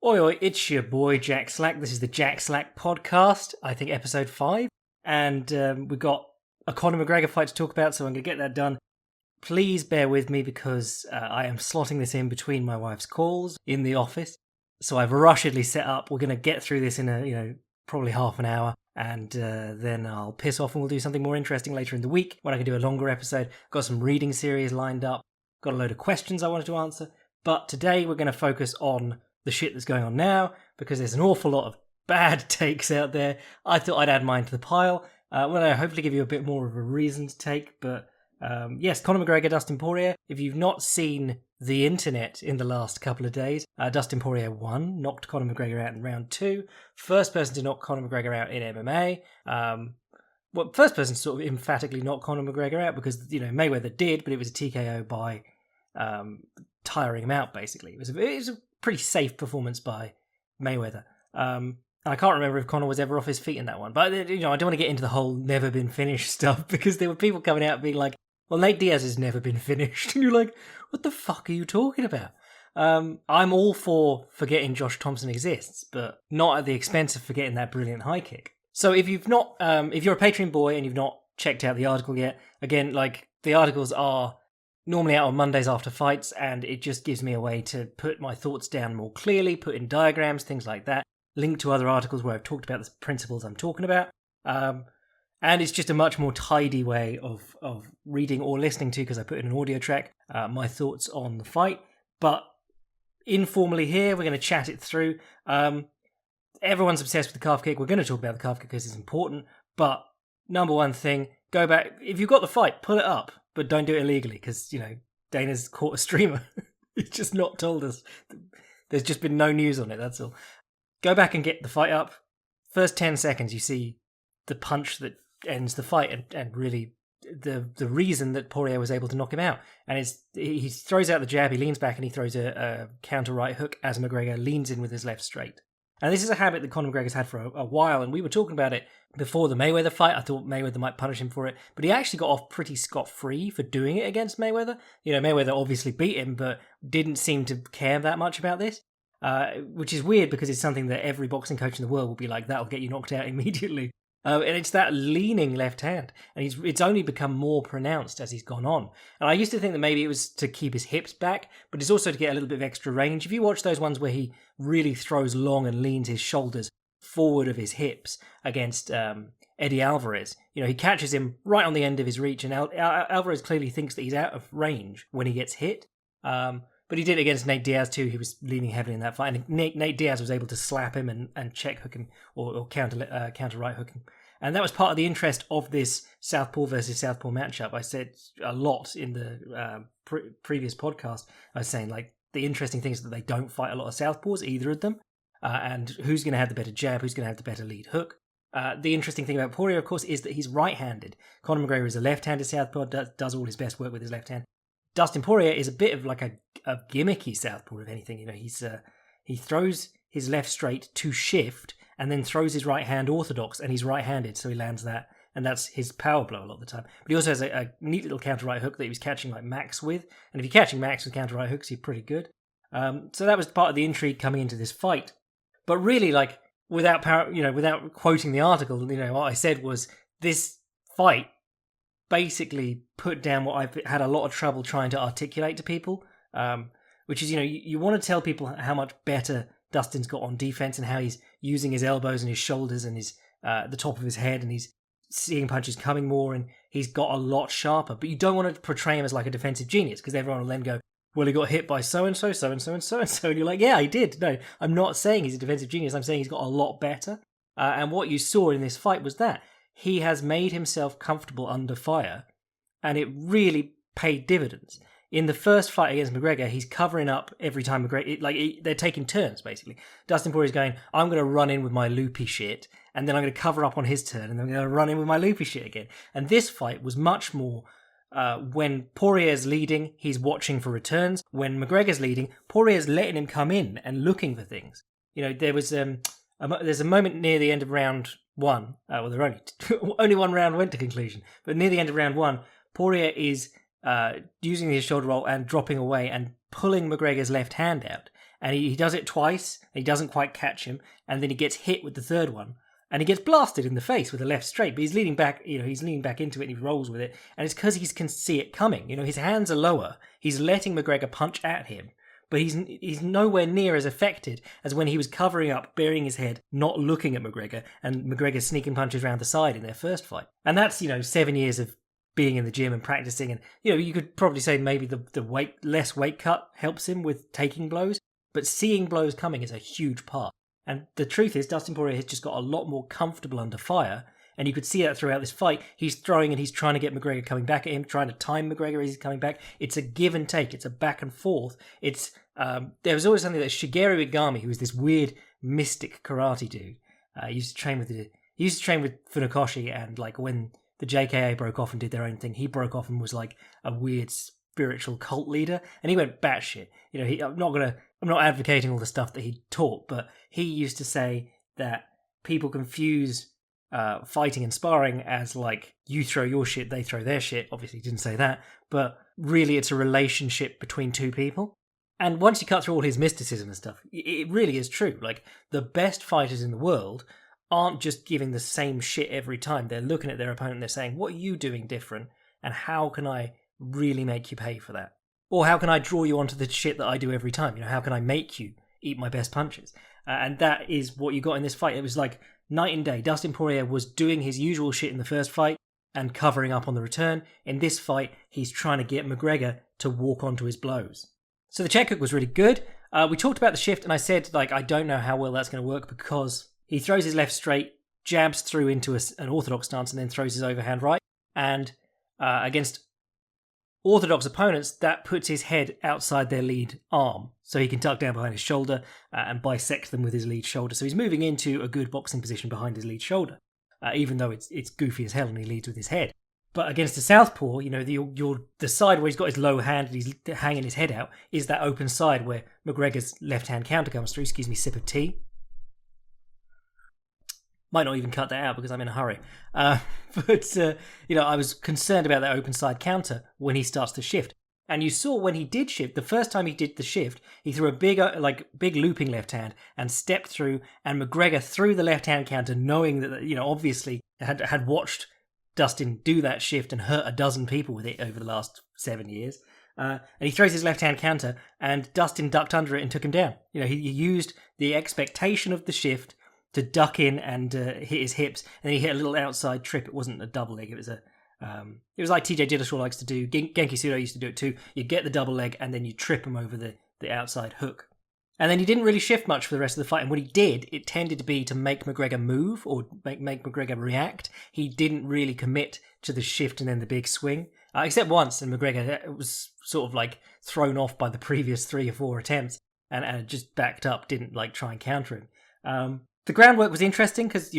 Oi, oi, it's your boy Jack Slack. This is the Jack Slack podcast, I think episode 5. And we've got a Conor Mcgregor fight to talk about, so I'm going to get that done. Please bear with me because I am slotting this in between my wife's calls in the office. So I've rushedly set up. We're going to get through this in probably half an hour. And then I'll piss off and we'll do something more interesting later in the week when I can do a longer episode. Got some reading series lined up. Got a load of questions I wanted to answer. But today we're going to focus on the shit that's going on now, because there's an awful lot of bad takes out there. I thought I'd add mine to the pile. I'll hopefully give you a bit more of a reason to take, but yes, Conor McGregor, Dustin Poirier. If you've not seen the internet in the last couple of days, Dustin Poirier won, knocked Conor McGregor out in round 2. First person to knock Conor McGregor out in MMA. First person to sort of emphatically knock Conor McGregor out, because Mayweather did, but it was a TKO by tiring him out, basically. It was a pretty safe performance by Mayweather. I can't remember if Conor was ever off his feet in that one. But, I don't want to get into the whole never been finished stuff, because there were people coming out being like, well, Nate Diaz has never been finished. And you're like, what the fuck are you talking about? I'm all for forgetting Josh Thompson exists, but not at the expense of forgetting that brilliant high kick. So if you've not, if you're a Patreon boy and you've not checked out the article yet, again, the articles are normally out on Mondays after fights, and it just gives me a way to put my thoughts down more clearly, put in diagrams, things like that, link to other articles where I've talked about the principles I'm talking about. And it's just a much more tidy way of reading or listening to, because I put in an audio track, my thoughts on the fight. But informally here, we're going to chat it through. Everyone's obsessed with the calf kick. We're going to talk about the calf kick because it's important. But number one thing, go back. If you've got the fight, pull it up. But don't do it illegally, because, Dana's caught a streamer. He's just not told us. There's just been no news on it, that's all. Go back and get the fight up. First 10 seconds, you see the punch that ends the fight, and really the reason that Poirier was able to knock him out. And he throws out the jab, he leans back, and he throws a counter right hook as McGregor leans in with his left straight. And this is a habit that Conor McGregor's had for a while, and we were talking about it before the Mayweather fight. I thought Mayweather might punish him for it, but he actually got off pretty scot-free for doing it against Mayweather. Mayweather obviously beat him, but didn't seem to care that much about this, which is weird, because it's something that every boxing coach in the world will be like, that'll get you knocked out immediately. And it's that leaning left hand, and it's only become more pronounced as he's gone on. And I used to think that maybe it was to keep his hips back, but it's also to get a little bit of extra range. If you watch those ones where he really throws long and leans his shoulders forward of his hips against Eddie Alvarez, he catches him right on the end of his reach, and Alvarez clearly thinks that he's out of range when he gets hit. But he did it against Nate Diaz too. He was leaning heavily in that fight, and Nate Diaz was able to slap him and check hook him, or counter right hook him. And that was part of the interest of this Southpaw versus Southpaw matchup. I said a lot in the previous podcast. I was saying, the interesting thing is that they don't fight a lot of Southpaws, either of them. And who's going to have the better jab, who's going to have the better lead hook. The interesting thing about Poirier, of course, is that he's right-handed. Conor McGregor is a left-handed Southpaw, does all his best work with his left hand. Dustin Poirier is a bit of a gimmicky Southpaw, if anything. He throws his left straight to shift, and then throws his right hand orthodox, and he's right-handed, so he lands that, and that's his power blow a lot of the time. But he also has a neat little counter right hook that he was catching Max with, and if you're catching Max with counter right hooks, you're pretty good. So that was part of the intrigue coming into this fight. But really, without quoting the article, what I said was this fight basically put down what I've had a lot of trouble trying to articulate to people, which is, you want to tell people how much better Dustin's got on defense, and how he's using his elbows and his shoulders and his the top of his head, and he's seeing punches coming more, and he's got a lot sharper. But you don't want to portray him as like a defensive genius, because everyone will then go, well, he got hit by so-and-so, so-and-so, and so-and-so. And you're like, yeah, he did. No, I'm not saying he's a defensive genius. I'm saying he's got a lot better. And what you saw in this fight was that he has made himself comfortable under fire, and it really paid dividends. In the first fight against McGregor, he's covering up every time McGregor... they're taking turns, basically. Dustin Poirier's going, I'm going to run in with my loopy shit, and then I'm going to cover up on his turn, and then I'm going to run in with my loopy shit again. And this fight was much more... when Poirier's leading, he's watching for returns. When McGregor's leading, Poirier's letting him come in and looking for things. There was there's a moment near the end of round 1. Well, there only one round went to conclusion, but near the end of round 1, Poirier is using his shoulder roll and dropping away and pulling McGregor's left hand out. and he does it twice, and he doesn't quite catch him, and then he gets hit with the third one, and he gets blasted in the face with a left straight, but he's leaning back, he's leaning back into it and he rolls with it, and it's because he can see it coming. His hands are lower, he's letting McGregor punch at him, but he's nowhere near as affected as when he was covering up, burying his head, not looking at McGregor, and McGregor sneaking punches around the side in their first fight. And that's, 7 years of being in the gym and practicing, and you could probably say maybe the less weight cut helps him with taking blows, but seeing blows coming is a huge part. And the truth is, Dustin Poirier has just got a lot more comfortable under fire, and you could see that throughout this fight. He's throwing and he's trying to get McGregor coming back at him, trying to time McGregor as he's coming back. It's a give and take. It's a back and forth. It's there was always something that Shigeru Igami, who was this weird mystic karate dude, he used to train with Funakoshi, and like when the JKA broke off and did their own thing, he broke off and was like a weird spiritual cult leader, and he went batshit. I'm not advocating all the stuff that he taught, but he used to say that people confuse fighting and sparring as like you throw your shit, they throw their shit. Obviously, he didn't say that, but really it's a relationship between two people. And once you cut through all his mysticism and stuff, it really is true. Like, the best fighters in the world aren't just giving the same shit every time. They're looking at their opponent and they're saying, what are you doing different? And how can I really make you pay for that? Or how can I draw you onto the shit that I do every time? How can I make you eat my best punches? And that is what you got in this fight. It was like night and day. Dustin Poirier was doing his usual shit in the first fight and covering up on the return. In this fight, he's trying to get McGregor to walk onto his blows. So the check hook was really good. We talked about the shift, and I said, I don't know how well that's going to work, because he throws his left straight, jabs through into an orthodox stance, and then throws his overhand right. And against orthodox opponents, that puts his head outside their lead arm, so he can tuck down behind his shoulder and bisect them with his lead shoulder. So he's moving into a good boxing position behind his lead shoulder, even though it's goofy as hell and he leads with his head. But against the southpaw, the side where he's got his low hand and he's hanging his head out is that open side where McGregor's left-hand counter comes through. Excuse me, sip of tea. Might not even cut that out because I'm in a hurry. I was concerned about that open side counter when he starts to shift. And you saw when he did shift, the first time he did the shift, he threw a big looping left hand and stepped through, and McGregor threw the left-hand counter knowing that, obviously had watched Dustin do that shift and hurt a dozen people with it over the last 7 years. And he throws his left-hand counter, and Dustin ducked under it and took him down. He used the expectation of the shift to duck in and hit his hips, and then he hit a little outside trip. It wasn't a double leg. It was like TJ Dillashaw likes to do. Genki Sudo used to do it too. You get the double leg, and then you trip him over the outside hook. And then he didn't really shift much for the rest of the fight. And when he did, it tended to be to make McGregor move or make McGregor react. He didn't really commit to the shift and then the big swing. Except once, and McGregor was sort of like thrown off by the previous 3 or 4 attempts and just backed up, didn't try and counter him. The groundwork was interesting because,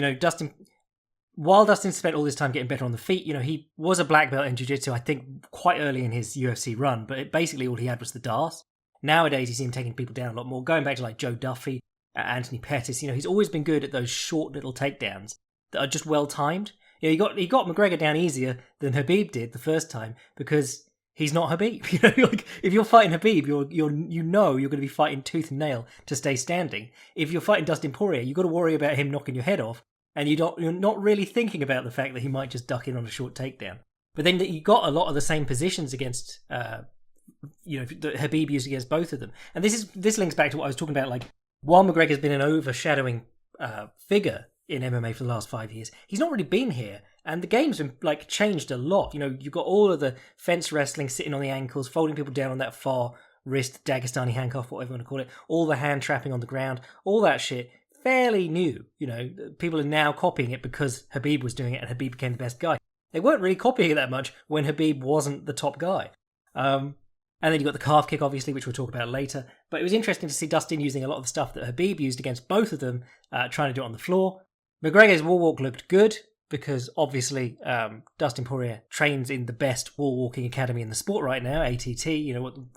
while Dustin spent all this time getting better on the feet, he was a black belt in jiu-jitsu, I think, quite early in his UFC run, but basically all he had was the DARS. Nowadays, you see him taking people down a lot more, going back to Joe Duffy, Anthony Pettis. He's always been good at those short little takedowns that are just well timed. He got McGregor down easier than Khabib did the first time because he's not Khabib. If you're fighting Khabib, you're going to be fighting tooth and nail to stay standing. If you're fighting Dustin Poirier, you've got to worry about him knocking your head off, and you're not really thinking about the fact that he might just duck in on a short takedown. But then you got a lot of the same positions against. That Khabib used against both of them. And this links back to what I was talking about, while McGregor's been an overshadowing figure in MMA for the last 5 years, he's not really been here, and the game's been changed a lot. You've got all of the fence wrestling, sitting on the ankles, folding people down on that far wrist, Dagestani handcuff, whatever you want to call it, all the hand trapping on the ground, all that shit, fairly new. People are now copying it because Khabib was doing it and Khabib became the best guy. They weren't really copying it that much when Khabib wasn't the top guy. And then you got the calf kick, obviously, which we'll talk about later. But it was interesting to see Dustin using a lot of the stuff that Khabib used against both of them, trying to do it on the floor. McGregor's wall walk looked good because, obviously, Dustin Poirier trains in the best wall walking academy in the sport right now, ATT.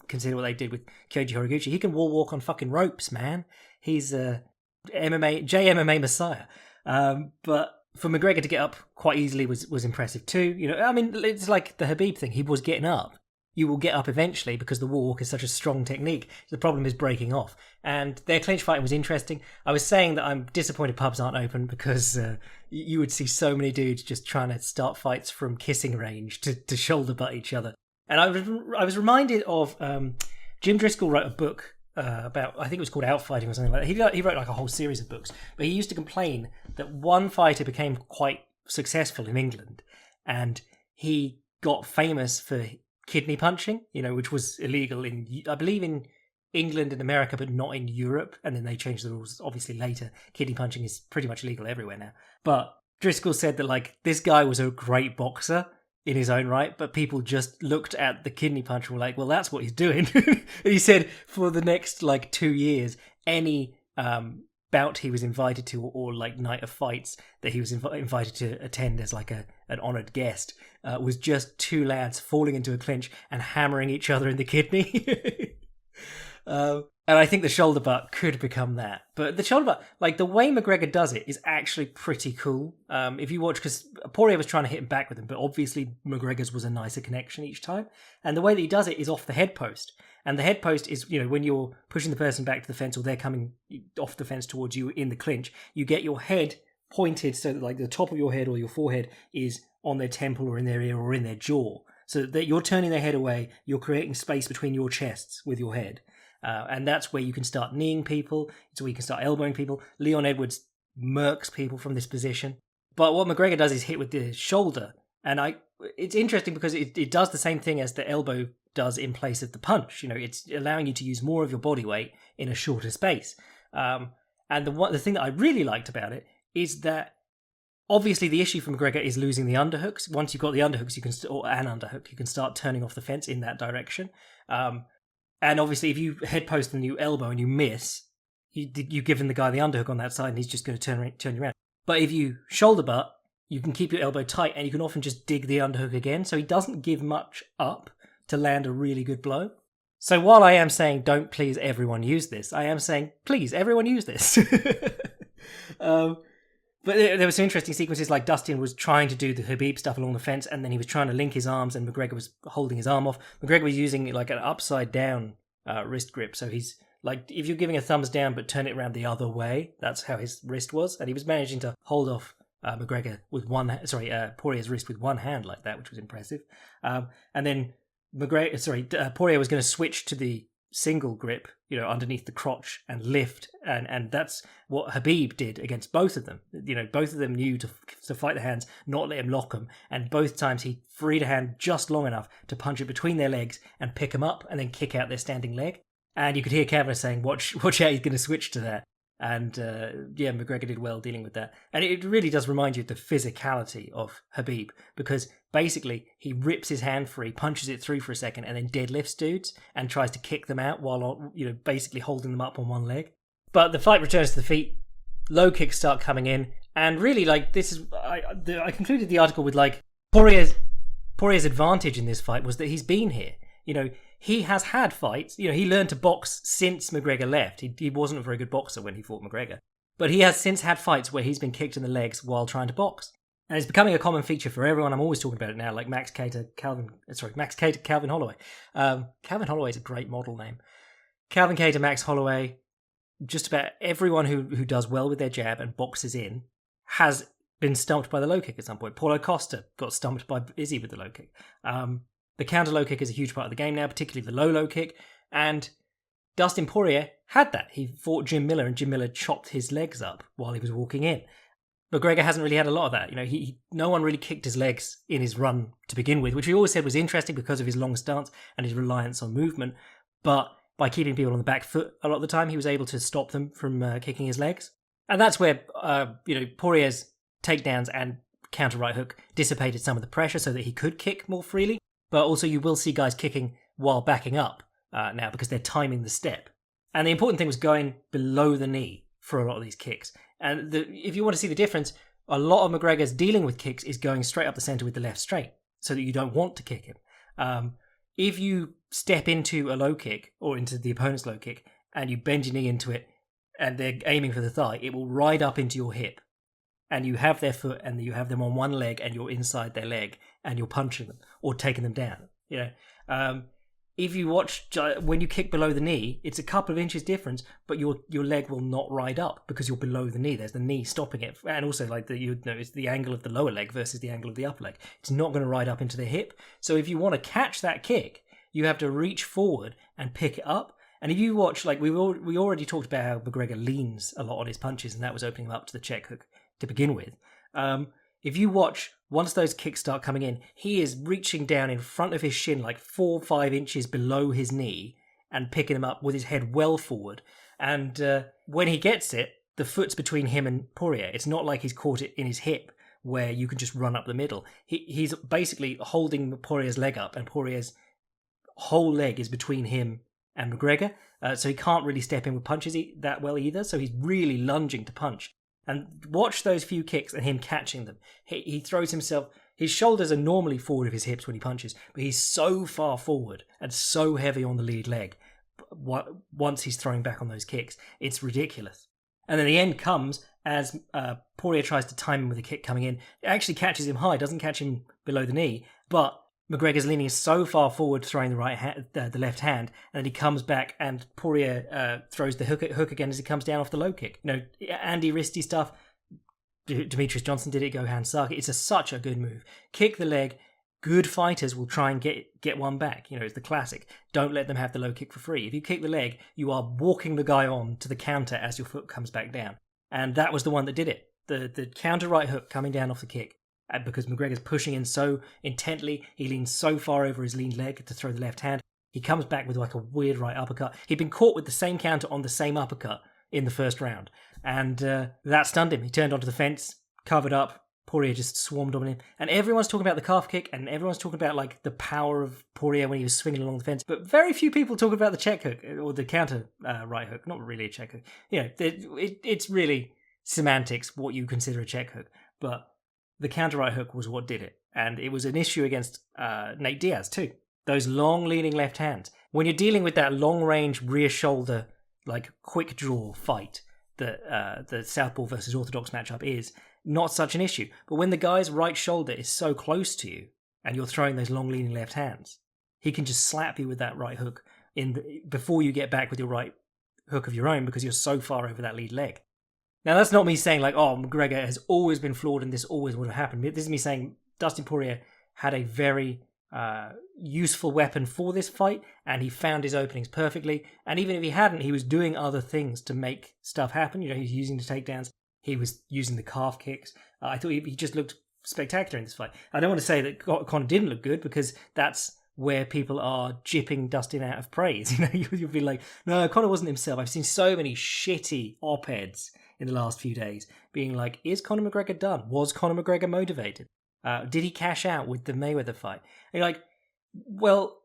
Consider what they did with Kyoji Horiguchi. He can wall walk on fucking ropes, man. He's a JMMA messiah. But for McGregor to get up quite easily was impressive too. It's like the Khabib thing. He was getting up. you will get up eventually because the wall walk is such a strong technique. The problem is breaking off. And their clinch fighting was interesting. I was saying that I'm disappointed pubs aren't open because you would see so many dudes just trying to start fights from kissing range to shoulder butt each other. And I was reminded of Jim Driscoll wrote a book about, I think it was called Outfighting or something like that. He wrote like a whole series of books. But he used to complain that one fighter became quite successful in England and he got famous for kidney punching, which was illegal I believe in England and America, but not in Europe. And then they changed the rules, obviously, later. Kidney punching is pretty much illegal everywhere now. But Driscoll said that, like, this guy was a great boxer in his own right, but people just looked at the kidney punch and were like, well, that's what he's doing. And he said for the next, 2 years, any bout he was invited to or like night of fights that he was invited to attend as like an honoured guest was just two lads falling into a clinch and hammering each other in the kidney. And I think the shoulder butt could become that. But the shoulder butt, like the way McGregor does it is actually pretty cool. If you watch, because Poirier was trying to hit him back with him, but obviously McGregor's was a nicer connection each time. And the way that he does it is off the head post. And the head post is, when you're pushing the person back to the fence or they're coming off the fence towards you in the clinch, you get your head pointed so that like the top of your head or your forehead is on their temple or in their ear or in their jaw. So that you're turning their head away, you're creating space between your chests with your head. And that's where you can start kneeing people. It's where you can start elbowing people. Leon Edwards murks people from this position. But what McGregor does is hit with the shoulder. And it's interesting because it does the same thing as the elbow does in place of the punch. It's allowing you to use more of your body weight in a shorter space. And the thing that I really liked about it is that obviously the issue for McGregor is losing the underhooks. Once you've got the underhooks, or an underhook, you can start turning off the fence in that direction. And obviously, if you head post and you elbow and you miss, you've given the guy the underhook on that side and he's just going to turn you around. But if you shoulder butt, you can keep your elbow tight and you can often just dig the underhook again. So he doesn't give much up to land a really good blow. So while I am saying don't please everyone use this, I am saying please everyone use this. But there were some interesting sequences, like Dustin was trying to do the Khabib stuff along the fence, and then he was trying to link his arms, and McGregor was holding his arm off. McGregor was using like an upside down wrist grip, so he's like, if you're giving a thumbs down but turn it around the other way, that's how his wrist was, and he was managing to hold off Poirier's wrist with one hand like that, which was impressive. And then Poirier was going to switch to the single grip, underneath the crotch and lift, and that's what Khabib did against both of them. Both of them knew to fight the hands, not let him lock them, and both times he freed a hand just long enough to punch it between their legs and pick them up and then kick out their standing leg. And you could hear Kavanagh saying, watch out, he's going to switch to that. And McGregor did well dealing with that. And it really does remind you of the physicality of Khabib, because basically he rips his hand free, punches it through for a second, and then deadlifts dudes and tries to kick them out while basically holding them up on one leg. But the fight returns to the feet. Low kicks start coming in, and really, this is I concluded the article with Poirier's advantage in this fight was that he's been here. He has had fights. He learned to box since McGregor left. He wasn't a very good boxer when he fought McGregor. But he has since had fights where he's been kicked in the legs while trying to box. And it's becoming a common feature for everyone. I'm always talking about it now, like Max K to Calvin Holloway. Calvin Holloway is a great model name. Calvin K to Max Holloway. Just about everyone who does well with their jab and boxes in has been stumped by the low kick at some point. Paulo Costa got stumped by Izzy with the low kick. The counter low kick is a huge part of the game now, particularly the low kick. And Dustin Poirier had that. He fought Jim Miller, and Jim Miller chopped his legs up while he was walking in. McGregor hasn't really had a lot of that. No one really kicked his legs in his run to begin with, which he always said was interesting because of his long stance and his reliance on movement. But by keeping people on the back foot a lot of the time, he was able to stop them from kicking his legs. And that's where, Poirier's takedowns and counter right hook dissipated some of the pressure so that he could kick more freely. But also you will see guys kicking while backing up now because they're timing the step. And the important thing was going below the knee for a lot of these kicks. And if you want to see the difference, a lot of McGregor's dealing with kicks is going straight up the centre with the left straight so that you don't want to kick him. If you step into a low kick or into the opponent's low kick and you bend your knee into it and they're aiming for the thigh, it will ride up into your hip. And you have their foot and you have them on one leg and you're inside their leg and you're punching them or taking them down. You know, if you watch when you kick below the knee, it's a couple of inches difference, but your leg will not ride up because you're below the knee. There's the knee stopping it, and also like you'd notice the angle of the lower leg versus the angle of the upper leg. It's not going to ride up into the hip. So if you want to catch that kick, you have to reach forward and pick it up. And if you watch, like we already talked about how McGregor leans a lot on his punches, and that was opening him up to the check hook to begin with. If you watch, once those kicks start coming in, he is reaching down in front of his shin, like 4 or 5 inches below his knee, and picking him up with his head well forward. And when he gets it, the foot's between him and Poirier. It's not like he's caught it in his hip, where you can just run up the middle. He's basically holding Poirier's leg up, and Poirier's whole leg is between him and McGregor. So he can't really step in with punches that well either. So he's really lunging to punch. And watch those few kicks and him catching them. He throws himself... His shoulders are normally forward of his hips when he punches, but he's so far forward and so heavy on the lead leg once he's throwing back on those kicks. It's ridiculous. And then the end comes as Poirier tries to time him with a kick coming in. It actually catches him high, doesn't catch him below the knee, but McGregor's leaning so far forward, throwing the left hand, and then he comes back, and Poirier throws the hook again as he comes down off the low kick. You know, Andy Risty stuff. Demetrius Johnson did it. Gohan Saki. It's such a good move. Kick the leg. Good fighters will try and get one back. You know, it's the classic. Don't let them have the low kick for free. If you kick the leg, you are walking the guy on to the counter as your foot comes back down. And that was the one that did it. The counter right hook coming down off the kick. Because McGregor's pushing in so intently, he leans so far over his lean leg to throw the left hand. He comes back with like a weird right uppercut. He'd been caught with the same counter on the same uppercut in the first round. And that stunned him. He turned onto the fence, covered up. Poirier just swarmed on him. And everyone's talking about the calf kick, and everyone's talking about like the power of Poirier when he was swinging along the fence. But very few people talk about the check hook, or the counter right hook. Not really a check hook. You know, it's really semantics what you consider a check hook. But the counter right hook was what did it. And it was an issue against Nate Diaz too. Those long leaning left hands. When you're dealing with that long range rear shoulder, like quick draw fight that the Southpaw versus Orthodox matchup is, not such an issue. But when the guy's right shoulder is so close to you and you're throwing those long leaning left hands, he can just slap you with that right hook before you get back with your right hook of your own because you're so far over that lead leg. Now, that's not me saying like, oh, McGregor has always been flawed and this always would have happened. This is me saying Dustin Poirier had a very useful weapon for this fight, and he found his openings perfectly. And even if he hadn't, he was doing other things to make stuff happen. You know, he was using the takedowns. He was using the calf kicks. I thought he just looked spectacular in this fight. I don't want to say that Conor didn't look good, because that's where people are jipping Dustin out of praise. You know, you'll be like, no, Conor wasn't himself. I've seen so many shitty op-eds in the last few days being like, is Conor McGregor done? Was Conor McGregor motivated? Did he cash out with the Mayweather fight? And you're like, well,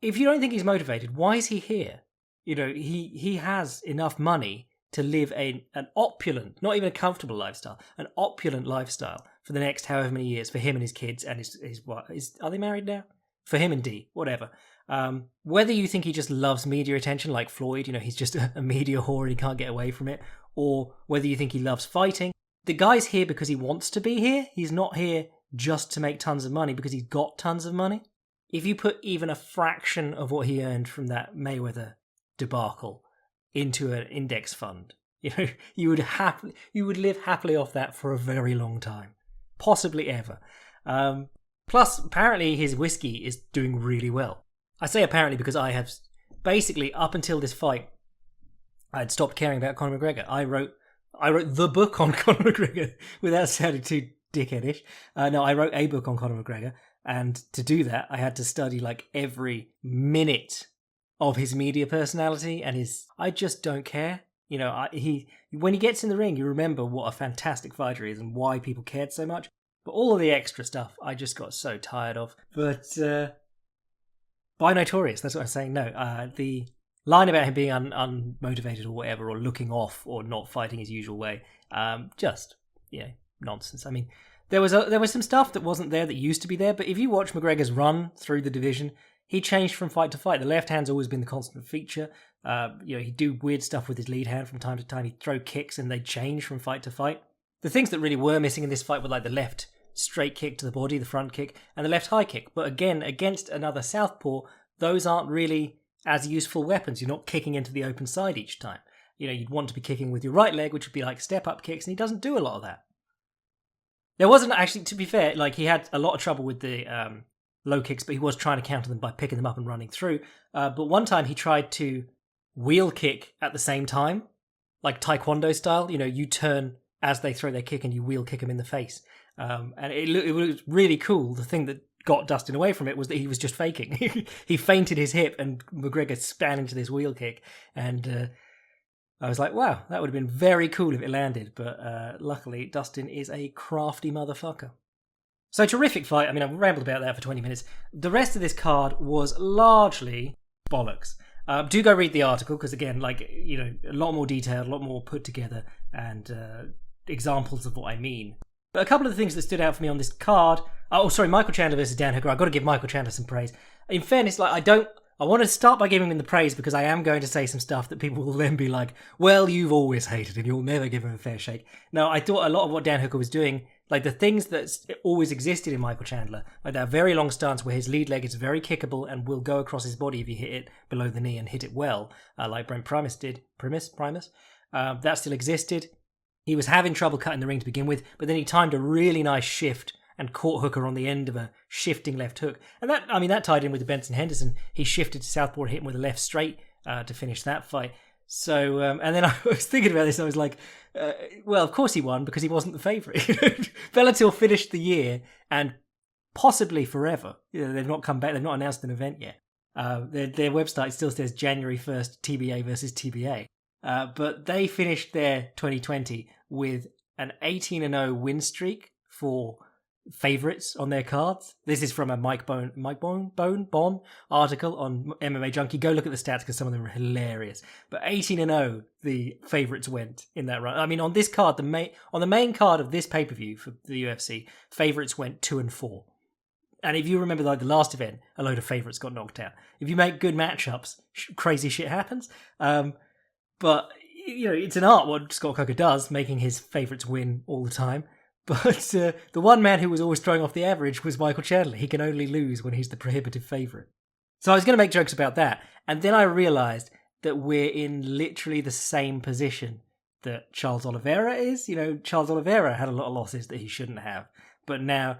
if you don't think he's motivated, why is he here? You know, he has enough money to live an opulent, not even a comfortable lifestyle, an opulent lifestyle for the next however many years for him and his kids and his wife. Are they married now? For him and Dee, whatever. Whether you think he just loves media attention like Floyd, you know, he's just a media whore and he can't get away from it, or whether you think he loves fighting, the guy's here because he wants to be here. He's not here just to make tons of money because he's got tons of money. If you put even a fraction of what he earned from that Mayweather debacle into an index fund, you know, you would live happily off that for a very long time, possibly ever. Plus, apparently his whiskey is doing really well. I say apparently because I have basically, up until this fight, I had stopped caring about Conor McGregor. I wrote the book on Conor McGregor without sounding too dickheadish. No, I wrote a book on Conor McGregor, and to do that, I had to study like every minute of his media personality and I just don't care. You know, when he gets in the ring, you remember what a fantastic fighter he is and why people cared so much. But all of the extra stuff, I just got so tired of. But by Notorious, that's what I'm saying. No, the line about him being unmotivated or whatever, or looking off, or not fighting his usual way, just, you know, nonsense. I mean, there was some stuff that wasn't there that used to be there. But if you watch McGregor's run through the division, he changed from fight to fight. The left hand's always been the constant feature. You know, he'd do weird stuff with his lead hand from time to time. He'd throw kicks and they'd change from fight to fight. The things that really were missing in this fight were like the left straight kick to the body, the front kick, and the left high kick. But again, against another southpaw, those aren't really as useful weapons. You're not kicking into the open side each time. You'd want to be kicking with your right leg, which would be like step-up kicks, and he doesn't do a lot of that. There wasn't actually, to be fair, like he had a lot of trouble with the low kicks, but he was trying to counter them by picking them up and running through. But one time he tried to wheel kick at the same time, like Taekwondo style. You turn as they throw their kick and you wheel kick them in the face. And it was really cool. The thing that got Dustin away from it was that he was just faking. He feinted his hip and McGregor span into this wheel kick. And I was like, wow, that would have been very cool if it landed. But luckily, Dustin is a crafty motherfucker. So terrific fight. I mean, I've rambled about that for 20 minutes. The rest of this card was largely bollocks. Do go read the article because, again, a lot more detailed, a lot more put together, and examples of what I mean. But a couple of the things that stood out for me on this card. Michael Chandler versus Dan Hooker. I've got to give Michael Chandler some praise. In fairness, I want to start by giving him the praise because I am going to say some stuff that people will then be like, well, you've always hated and you'll never give him a fair shake. No, I thought a lot of what Dan Hooker was doing, like the things that always existed in Michael Chandler, like that very long stance where his lead leg is very kickable and will go across his body if you hit it below the knee and hit it well, like Brent Primus did. Primus? That still existed. He was having trouble cutting the ring to begin with, but then he timed a really nice shift and caught Hooker on the end of a shifting left hook. And that tied in with the Benson Henderson. He shifted to southpaw and hit him with a left straight to finish that fight. So, and then I was thinking about this, and I was like, well, of course he won because he wasn't the favourite. Bellator finished the year and possibly forever. They've not come back. They've not announced an event yet. Their website still says January 1st, TBA versus TBA. But they finished their 2020 with an 18-0 win streak for favourites on their cards. This is from a Mike Bone article on MMA Junkie. Go look at the stats because some of them are hilarious. But 18-0, the favourites went in that run. I mean, on this card, on the main card of this pay-per-view for the UFC, favourites went 2-4. And if you remember, the last event, a load of favourites got knocked out. If you make good matchups, crazy shit happens. But it's an art what Scott Coker does, making his favourites win all the time. But the one man who was always throwing off the average was Michael Chandler. He can only lose when he's the prohibitive favourite. So I was going to make jokes about that. And then I realised that we're in literally the same position that Charles Oliveira is. Charles Oliveira had a lot of losses that he shouldn't have. But now,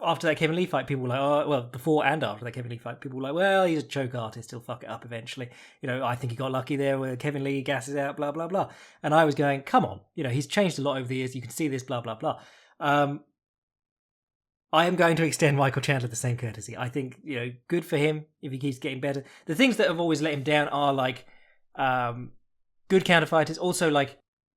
after that Kevin Lee fight, people were like, oh, well, before and after that Kevin Lee fight, people were like, well, he's a choke artist, he'll fuck it up eventually. I think he got lucky there where Kevin Lee gasses out, blah, blah, blah. And I was going, come on, he's changed a lot over the years, you can see this, blah, blah, blah. I am going to extend Michael Chandler the same courtesy. I think, good for him if he keeps getting better. The things that have always let him down are good counterfighters. Also,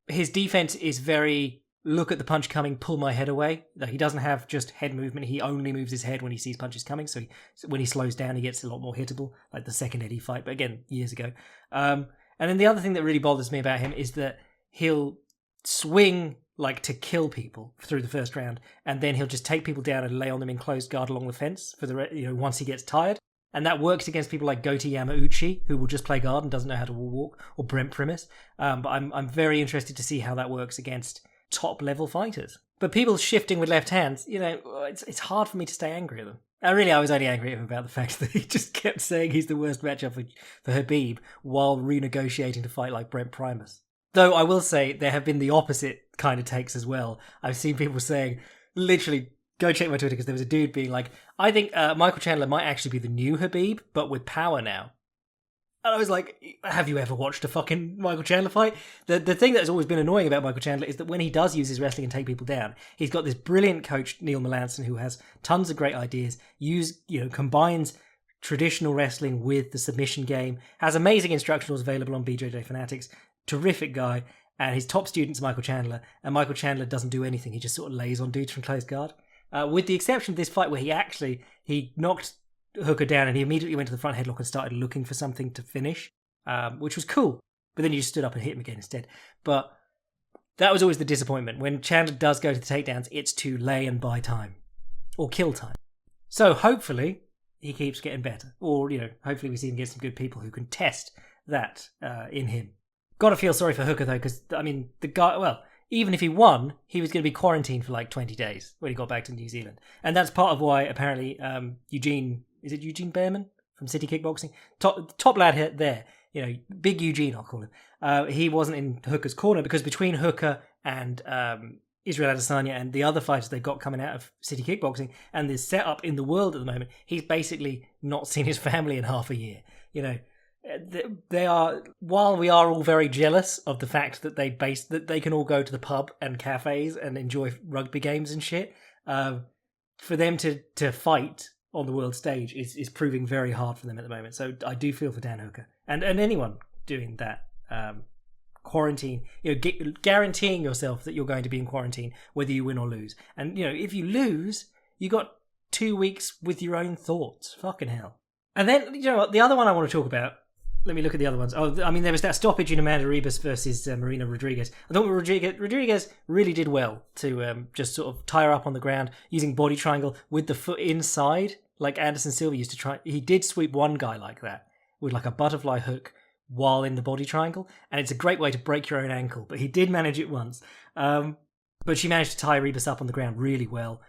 his defense is very look at the punch coming, pull my head away. He doesn't have just head movement. He only moves his head when he sees punches coming. So when he slows down, he gets a lot more hittable, like the second Eddie fight, but again, years ago. And then the other thing that really bothers me about him is that he'll swing to kill people through the first round, and then he'll just take people down and lay on them in closed guard along the fence for the once he gets tired. And that works against people like Goti Yamauchi, who will just play guard and doesn't know how to wall walk, or Brent Primus. But I'm very interested to see how that works against top level fighters. But people shifting with left hands, it's hard for me to stay angry at them. I was only angry at him about the fact that he just kept saying he's the worst matchup for Khabib while renegotiating to fight like Brent Primus. Though I will say there have been the opposite kind of takes as well. I've seen people saying, literally, go check my Twitter because there was a dude being like, I think Michael Chandler might actually be the new Khabib, but with power now. And I was like, have you ever watched a fucking Michael Chandler fight? The thing that has always been annoying about Michael Chandler is that when he does use his wrestling and take people down, he's got this brilliant coach, Neil Melanson, who has tons of great ideas, combines traditional wrestling with the submission game, has amazing instructionals available on BJJ Fanatics, terrific guy, and his top student's Michael Chandler, and Michael Chandler doesn't do anything. He just sort of lays on dudes from close guard. With the exception of this fight where he knocked Hooker down and he immediately went to the front headlock and started looking for something to finish, which was cool. But then he just stood up and hit him again instead. But that was always the disappointment. When Chandler does go to the takedowns, it's to lay and buy time. Or kill time. So hopefully he keeps getting better. Or, hopefully we see him get some good people who can test that in him. Gotta feel sorry for Hooker though, because, the guy, even if he won, he was going to be quarantined for like 20 days when he got back to New Zealand. And that's part of why, apparently, Eugene Behrman from City Kickboxing? Top lad here, there. Big Eugene, I'll call him. He wasn't in Hooker's corner because between Hooker and Israel Adesanya and the other fighters they've got coming out of City Kickboxing and the setup in the world at the moment, he's basically not seen his family in half a year. They are, while we are all very jealous of the fact that they can all go to the pub and cafes and enjoy rugby games and shit, for them to fight on the world stage is proving very hard for them at the moment. So I do feel for Dan Hooker and anyone doing that. Quarantine, guaranteeing yourself that you're going to be in quarantine whether you win or lose. And if you lose, you got 2 weeks with your own thoughts. Fucking hell. And then what, the other one I want to talk about, let me look at the other ones. There was that stoppage in Amanda Rebus versus Marina Rodriguez. I thought Rodriguez really did well to just sort of tie her up on the ground using body triangle with the foot inside, like Anderson Silva used to try. He did sweep one guy like that with like a butterfly hook while in the body triangle, and it's a great way to break your own ankle, but he did manage it once. But she managed to tie Rebus up on the ground really well.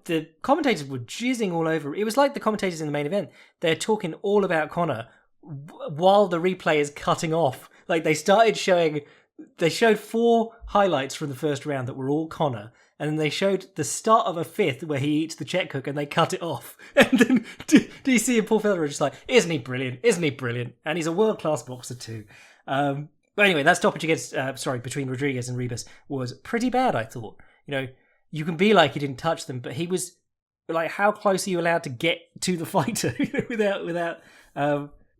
The commentators were jizzing all over. It was like the commentators in the main event. They're talking all about Conor while the replay is cutting off. Like they showed 4 highlights from the first round that were all Conor, and then they showed the start of a 5th where he eats the check hook and they cut it off. And then DC and Paul Felder are just like, isn't he brilliant? Isn't he brilliant? And he's a world-class boxer too. But anyway, that stoppage between Rodriguez and Rebus was pretty bad, I thought. You can be like he didn't touch them, but he was like, how close are you allowed to get to the fighter without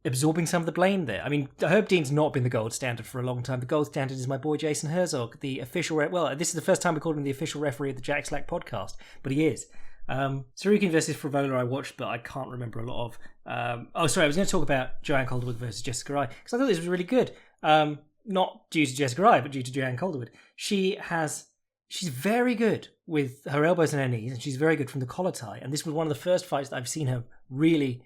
absorbing some of the blame there? I mean, Herb Dean's not been the gold standard for a long time. The gold standard is my boy Jason Herzog, the official... this is the first time we called him the official referee of the Jack Slack podcast, but he is. Sarukian versus Frivola I watched, but I can't remember a lot of. I was going to talk about Joanne Calderwood versus Jessica Rai, because I thought this was really good. Not due to Jessica Rai, but due to Joanne Calderwood. She's very good with her elbows and her knees, and she's very good from the collar tie. And this was one of the first fights that I've seen her really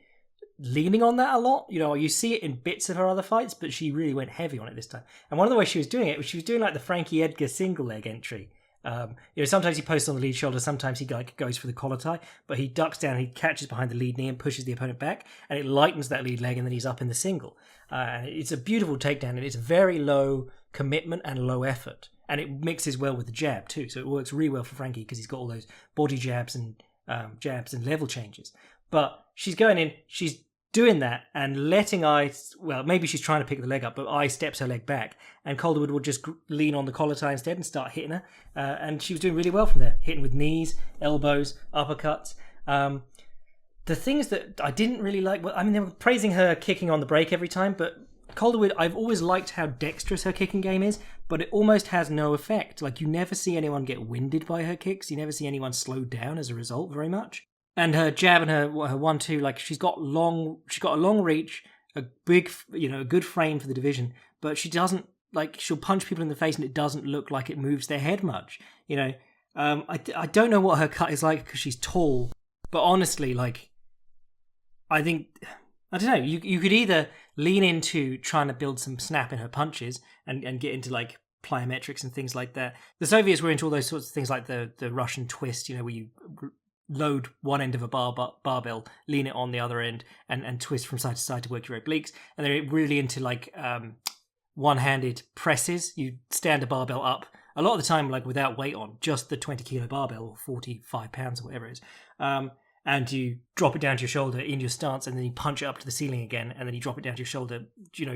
leaning on that a lot. You see it in bits of her other fights, but she really went heavy on it this time. And one of the ways she was doing it was she was doing like the Frankie Edgar single leg entry. Sometimes he posts on the lead shoulder, sometimes he goes for the collar tie, but he ducks down, he catches behind the lead knee and pushes the opponent back, and it lightens that lead leg, and then he's up in the single. And it's a beautiful takedown, and it's very low commitment and low effort, and it mixes well with the jab too, so it works really well for Frankie because he's got all those body jabs and level changes. But she's going in, she's doing that and letting maybe she's trying to pick the leg up, but steps her leg back, and Calderwood will just lean on the collar tie instead and start hitting her. And she was doing really well from there, hitting with knees, elbows, uppercuts. The things that I didn't really like, they were praising her kicking on the break every time, but Calderwood, I've always liked how dexterous her kicking game is, but it almost has no effect. Like, you never see anyone get winded by her kicks, you never see anyone slowed down as a result very much. And her jab and her 1-2, like, she's got a long reach, a big, a good frame for the division, but she doesn't, like, she'll punch people in the face and it doesn't look like it moves their head much. I don't know what her cut is like because she's tall, but honestly, like, I think, I don't know, you could either lean into trying to build some snap in her punches and get into, like, plyometrics and things like that. The Soviets were into all those sorts of things like the Russian twist, where you load one end of a barbell, lean it on the other end, and twist from side to side to work your obliques. And they're really into, like, one-handed presses. You stand a barbell up, a lot of the time, like, without weight on, just the 20-kilo barbell, or 45 pounds, or whatever it is. And you drop it down to your shoulder in your stance, and then you punch it up to the ceiling again, and then you drop it down to your shoulder,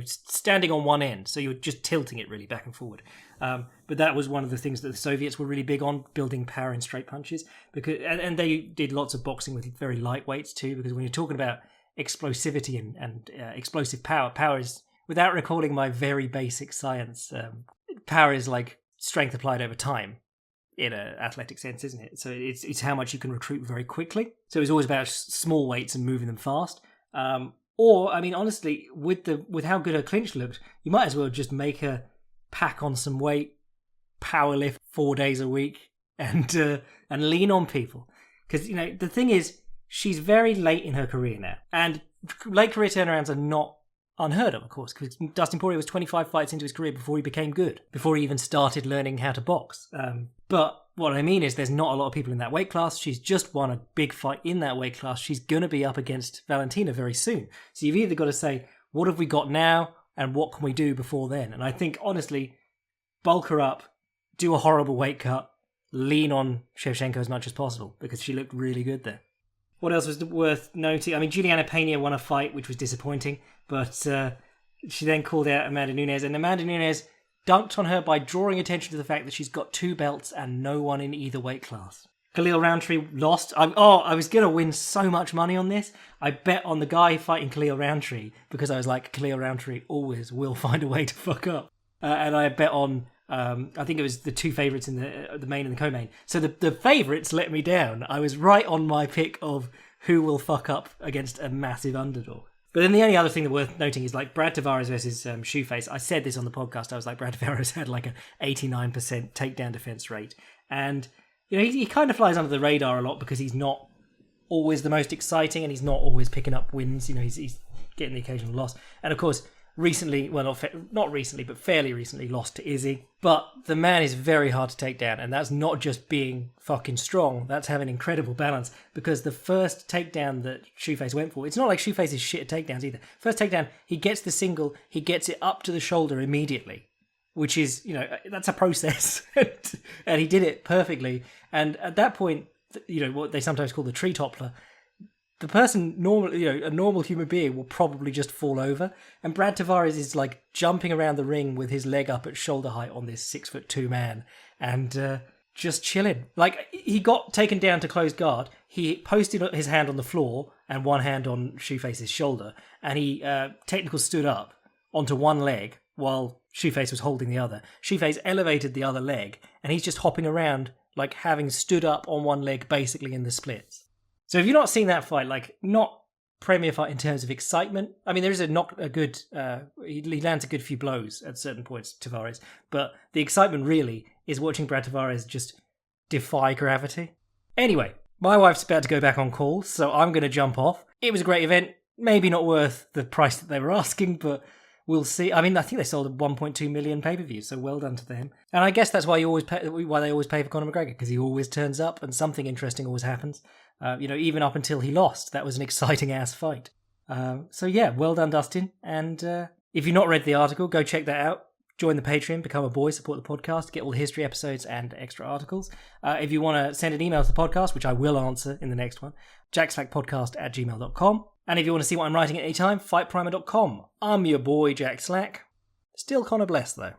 standing on one end. So you're just tilting it really back and forward. But that was one of the things that the Soviets were really big on, building power in straight punches. And they did lots of boxing with very light weights too, because when you're talking about explosivity and explosive power is, without recalling my very basic science, power is like strength applied over time. In an athletic sense, isn't it? So it's how much you can recruit very quickly. So it's always about small weights and moving them fast. Honestly, with how good her clinch looked, you might as well just make her pack on some weight, power lift 4 days a week, and lean on people. Because the thing is, she's very late in her career now, and late career turnarounds are not unheard of course, because Dustin Poirier was 25 fights into his career before he became good, before he even started learning how to box. But what I mean is there's not a lot of people in that weight class. She's just won a big fight in that weight class. She's going to be up against Valentina very soon. So you've either got to say, what have we got now and what can we do before then? And I think, honestly, bulk her up, do a horrible weight cut, lean on Shevchenko as much as possible because she looked really good there. What else was worth noting? I mean, Juliana Pena won a fight, which was disappointing, but she then called out Amanda Nunes, and Amanda Nunes dunked on her by drawing attention to the fact that she's got 2 belts and no one in either weight class. Khalil Roundtree lost. I was going to win so much money on this. I bet on the guy fighting Khalil Roundtree because I was like, Khalil Roundtree always will find a way to fuck up. And I bet on, I think it was the 2 favourites in the main and the co-main. So the favourites let me down. I was right on my pick of who will fuck up against a massive underdog. But then the only other thing that worth noting is like Brad Tavares versus Shoeface. I said this on the podcast. I was like, Brad Tavares had like an 89% takedown defense rate. And, you know, he kind of flies under the radar a lot because he's not always the most exciting and he's not always picking up wins. You know, he's getting the occasional loss. And of course, recently, well, not recently, but fairly recently lost to Izzy. But the man is very hard to take down. And that's not just being fucking strong. That's having incredible balance. Because the first takedown that Shoeface went for, it's not like Shoeface is shit at takedowns either. First takedown, he gets the single, he gets it up to the shoulder immediately. Which is, you know, that's a process. And he did it perfectly. And at that point, you know, what they sometimes call the tree toppler, the person, normally, you know, a normal human being will probably just fall over. And Brad Tavares is like jumping around the ring with his leg up at shoulder height on this 6'2" man and just chilling. Like, he got taken down to close guard. He posted his hand on the floor and one hand on Shoeface's shoulder. And he technical stood up onto one leg while Shoeface was holding the other. Shoeface elevated the other leg and he's just hopping around like having stood up on one leg basically in the splits. So if you've not seen that fight, like, not premier fight in terms of excitement. I mean, there is he lands a good few blows at certain points, Tavares. But the excitement really is watching Brad Tavares just defy gravity. Anyway, my wife's about to go back on call, so I'm going to jump off. It was a great event. Maybe not worth the price that they were asking, but we'll see. I mean, I think they sold 1.2 million pay-per-views, so well done to them. And I guess that's why they always pay for Conor McGregor, because he always turns up and something interesting always happens. You know, even up until he lost, that was an exciting-ass fight. So yeah, well done, Dustin. And if you've not read the article, go check that out. Join the Patreon, become a boy, support the podcast, get all the history episodes and extra articles. If you want to send an email to the podcast, which I will answer in the next one, jackslackpodcast@gmail.com. And if you want to see what I'm writing at any time, fightprimer.com. I'm your boy, Jack Slack. Still Conor Bless, though.